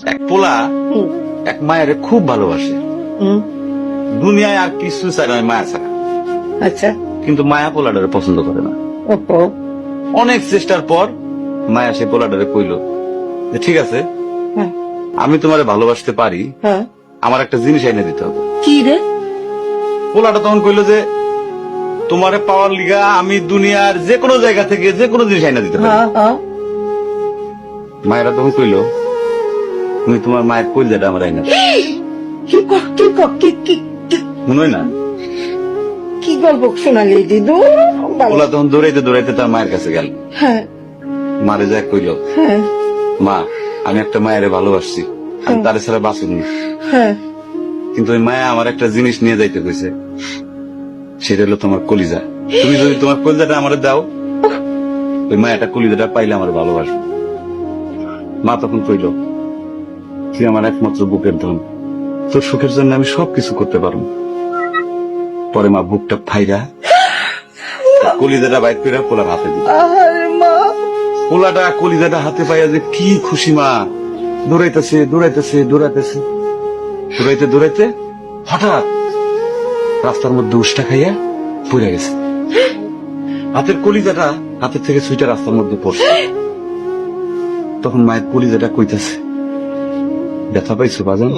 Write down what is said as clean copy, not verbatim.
এক পোলা এক মায়ের খুব ভালোবাসে, দুনিয়ায় আর কিছু চায় না মায়া ছাড়া। আচ্ছা। কিন্তু মায়া পোলাটারে পছন্দ করে না। ওহো। অনেক চেষ্টার পর মায়া সে পোলাটারে কইল যে ঠিক আছে, হ্যাঁ। আমি তোমারে ভালোবাসতে পারি, হ্যাঁ। আমার একটা জিনিস এনে দিতে হবে। কি রে? পোলাটা তখন কইল যে তোমারে পাওয়ার লিগা আমি দুনিয়ার যে কোনো জায়গা থেকে যে কোনো জিনিস এনে দিতে পারি। হ্যাঁ হ্যাঁ। মায়েরা তখন কইল তুমি তোমার মায়ের কইলজাটা আমার এনে দাও। কি ক- কি ক- কি কি- কি- মনে হয় না? কি গল্প শোনালি দিদু? পোলা তখন দৌড়াইতে দৌড়াইতে তার মায়ের কাছে গেল, হ্যাঁ মারে যায় কইল হ্যাঁ মা আমি একটা মায়ের ভালোবাসছি, আমি তার ছাড়া বাঁচুনি, হ্যাঁ। কিন্তু ওই মায়া আমার একটা জিনিস নিয়ে যাইতে কইছে, সেটা হলো তোমার কলিজা। তুমি যদি তোমার কলিজাটা আমারে দাও, ওই মায়াটা কলিজাটা পাইলে আমার ভালোবাসবে। মা তখন কইল তুই আমার একমাত্র বুকের ধন, তোর সুখের জন্য আমি সবকিছু করতে পারবো। পরে মা বুকটা ফাইরা কলিজাটা বাইর করে পোলার হাতে দিল। আরে মা। পোলাটা কলিজাটা হাতে পাইয়া যে কি খুশি, মা দৌড়াইতেছে দৌড়াইতেছে দৌড়াইতেছে, দৌড়াইতে দৌড়াইতে হঠাৎ রাস্তার মধ্যে উষ্টা খাইয়া পড়ে গেছে। হাতের কলিজাটা হাতের থেকে ছুইটা রাস্তার মধ্যে পড়ছে। তখন মায়ের কলিজাটা কইতাছে ব্যথা পাইছো বাজান?